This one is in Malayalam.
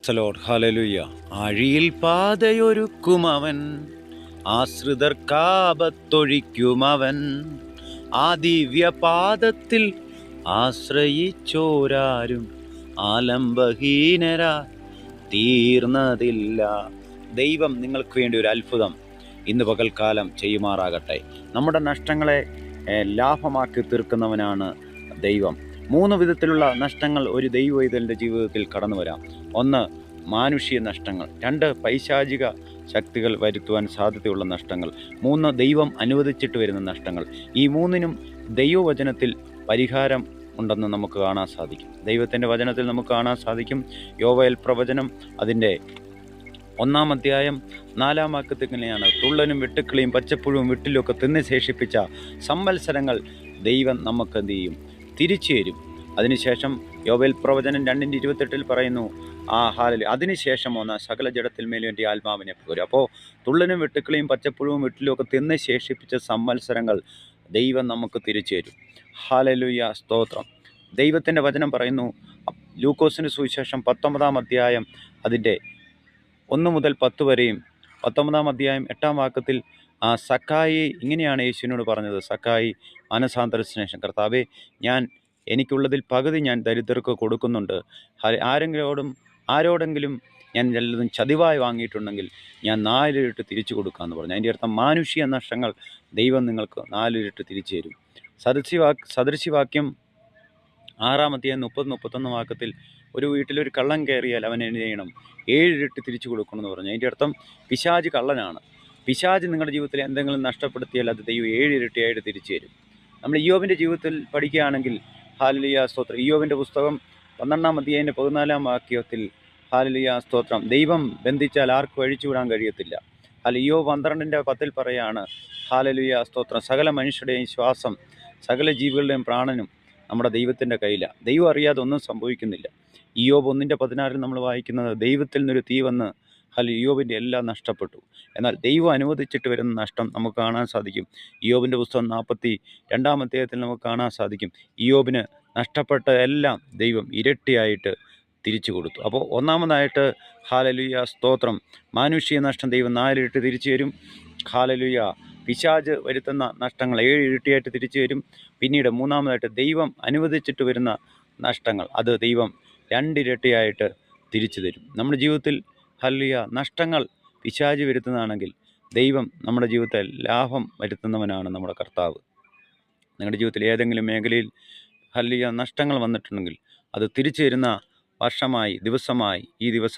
Price Lord, hallelujah. ആഴിയിൽ പാതയൊരുക്കുമവൻ, ആശ്രിതർക്കാപത്തൊഴിക്കുമവൻ. ആ ദിവ്യപാദത്തിൽ ആശ്രയിച്ചോരാരും ആലംബഹീനരാ തീർന്നതില്ല. ദൈവം നിങ്ങൾക്ക് വേണ്ടി ഒരു അത്ഭുതം ഇന്ന് പകൽക്കാലം ചെയ്യുമാറാകട്ടെ. നമ്മുടെ നഷ്ടങ്ങളെ ലാഭമാക്കി തീർക്കുന്നവനാണ് ദൈവം. 3 വിധത്തിലുള്ള നഷ്ടങ്ങൾ ഒരു ദൈവവൈതലിൻ്റെ ജീവിതത്തിൽ കടന്നു വരാം. 1, മാനുഷിക നഷ്ടങ്ങൾ. 2, പൈശാചിക ശക്തികൾ വരുത്തുവാൻ സാധ്യതയുള്ള നഷ്ടങ്ങൾ. 3, ദൈവം അനുവദിച്ചിട്ട് വരുന്ന നഷ്ടങ്ങൾ. ഈ 3നും ദൈവവചനത്തിൽ പരിഹാരം ഉണ്ടെന്ന് നമുക്ക് കാണാൻ സാധിക്കും. ദൈവത്തിൻ്റെ വചനത്തിൽ നമുക്ക് കാണാൻ സാധിക്കും. യോവേൽ പ്രവചനം അതിൻ്റെ 1-ാം അധ്യായം 4-ാം വാക്യത്തിൽ ഇങ്ങനെയാണ്: തുള്ളനും വെട്ടുക്കിളിയും പച്ചപ്പുഴുവും വിട്ടിലൊക്കെ തിന്ന് ശേഷിപ്പിച്ച സംവത്സരങ്ങൾ ദൈവം നമുക്ക് എന്ത് ചെയ്യും? തിരിച്ചു തരും. അതിനുശേഷം യോവേൽ പ്രവചനം 2:28 പറയുന്നു, അതിനുശേഷം വന്ന സകല ജഡത്തിന്മേലും എൻ്റെ ആത്മാവിനെ പോരും. അപ്പോൾ തുള്ളനും വെട്ടുക്കിളിയും പച്ചപ്പുഴുവും വിട്ടിലും ഒക്കെ തിന്ന് ശേഷിപ്പിച്ച സംവത്സരങ്ങൾ ദൈവം നമുക്ക് തിരിച്ചു തരും. ഹല്ലേലൂയ, സ്തോത്രം. ദൈവത്തിൻ്റെ വചനം പറയുന്നു, ലൂക്കോസിന് സുവിശേഷം 19-ാം അധ്യായം അതിൻ്റെ 1 മുതൽ 10 വരെയും 19-ാം അധ്യായം 8-ാം വാക്യത്തിൽ സക്കായി ഇങ്ങനെയാണ് യേശുവിനോട് പറഞ്ഞത്. സക്കായി മാനസാന്തരത്തിന് ശേഷം, കർത്താവേ, എനിക്കുള്ളതിൽ പകുതി ഞാൻ ദരിദ്രർക്ക് കൊടുക്കുന്നുണ്ട്. ആരോടെങ്കിലും ഞാൻ വല്ലതും ചതിവായി വാങ്ങിയിട്ടുണ്ടെങ്കിൽ ഞാൻ 4 ഇരട്ടി തിരിച്ചു കൊടുക്കാമെന്ന് പറഞ്ഞു. അതിൻ്റെ അർത്ഥം മാനുഷിക നഷ്ടങ്ങൾ ദൈവം നിങ്ങൾക്ക് 4 ഇരട്ടി തിരിച്ചു തരും. സദൃശിവാക്യം 6-ാം അധ്യായം 30-31 വാക്യത്തിൽ ഒരു വീട്ടിലൊരു കള്ളൻ കയറിയാൽ അവൻ എന്ത് ചെയ്യണം? 7 ഇരട്ടി തിരിച്ചു കൊടുക്കണമെന്ന് പറഞ്ഞു. അതിൻ്റെ അർത്ഥം പിശാച് കള്ളനാണ്. പിശാച് നിങ്ങളുടെ ജീവിതത്തിൽ എന്തെങ്കിലും നഷ്ടപ്പെടുത്തിയാൽ അത് ദൈവം 7 ഇരട്ടിയായിട്ട് തിരിച്ചു തരും. നമ്മൾ ഇയ്യോബിൻ്റെ ജീവിതത്തിൽ പഠിക്കുകയാണെങ്കിൽ, ഹല്ലേലൂയ, സ്തോത്രം, ഇയ്യോബിൻ്റെ പുസ്തകം 12-ാം അധ്യായം 14-ാം വാക്യത്തിൽ, ഹല്ലേലൂയ, സ്തോത്രം, ദൈവം ബന്ധിച്ചാൽ ആർക്കും അഴിച്ചുവിടാൻ കഴിയത്തില്ല. ഇയ്യോബ് 12:10 പറയാണ്, ഹല്ലേലൂയ, സ്തോത്രം, സകല മനുഷ്യരുടെയും ശ്വാസം, സകല ജീവികളുടെയും പ്രാണനും നമ്മുടെ ദൈവത്തിൻ്റെ കയ്യിലാണ്. ദൈവം അറിയാതെ ഒന്നും സംഭവിക്കുന്നില്ല. ഇയ്യോബ് 1:16 നമ്മൾ വായിക്കുന്നത്, ദൈവത്തിൽ നിന്നൊരു തീ വന്ന് ഇയ്യോബിൻ്റെ എല്ലാം നഷ്ടപ്പെട്ടു. എന്നാൽ ദൈവം അനുവദിച്ചിട്ട് വരുന്ന നഷ്ടം നമുക്ക് കാണാൻ സാധിക്കും. ഇയ്യോബിൻ്റെ പുസ്തകം 42-ാം അധ്യായത്തിൽ നമുക്ക് കാണാൻ സാധിക്കും, ഇയ്യോബിന് നഷ്ടപ്പെട്ട എല്ലാം ദൈവം ഇരട്ടിയായിട്ട് തിരിച്ചു കൊടുത്തു. അപ്പോൾ ഒന്നാമതായിട്ട്, ഹല്ലേലൂയ, സ്തോത്രം, മാനുഷിക നഷ്ടം ദൈവം 4 ഇരട്ടി തിരിച്ചു തരും. ഹല്ലേലൂയ, പിശാച് വരുത്തുന്ന നഷ്ടങ്ങൾ 7 ഇരട്ടിയായിട്ട് തിരിച്ചു തരും. പിന്നീട് മൂന്നാമതായിട്ട്, ദൈവം അനുവദിച്ചിട്ട് വരുന്ന നഷ്ടങ്ങൾ അത് ദൈവം 2 ഇരട്ടിയായിട്ട് തിരിച്ചു തരും. നമ്മുടെ ജീവിതത്തിൽ ഹല്ലേലൂയ നഷ്ടങ്ങൾ പിശാച് വരുത്തുന്നതാണെങ്കിൽ ദൈവം നമ്മുടെ ജീവിതത്തിൽ ലാഭം വരുത്തുന്നവനാണ് നമ്മുടെ കർത്താവ്. നിങ്ങളുടെ ജീവിതത്തിൽ ഏതെങ്കിലും മേഖലയിൽ ഹല്ലേലൂയ നഷ്ടങ്ങൾ വന്നിട്ടുണ്ടെങ്കിൽ അത് തിരിച്ചു തരുന്ന വർഷമായി, ദിവസമായി, ഈ ദിവസം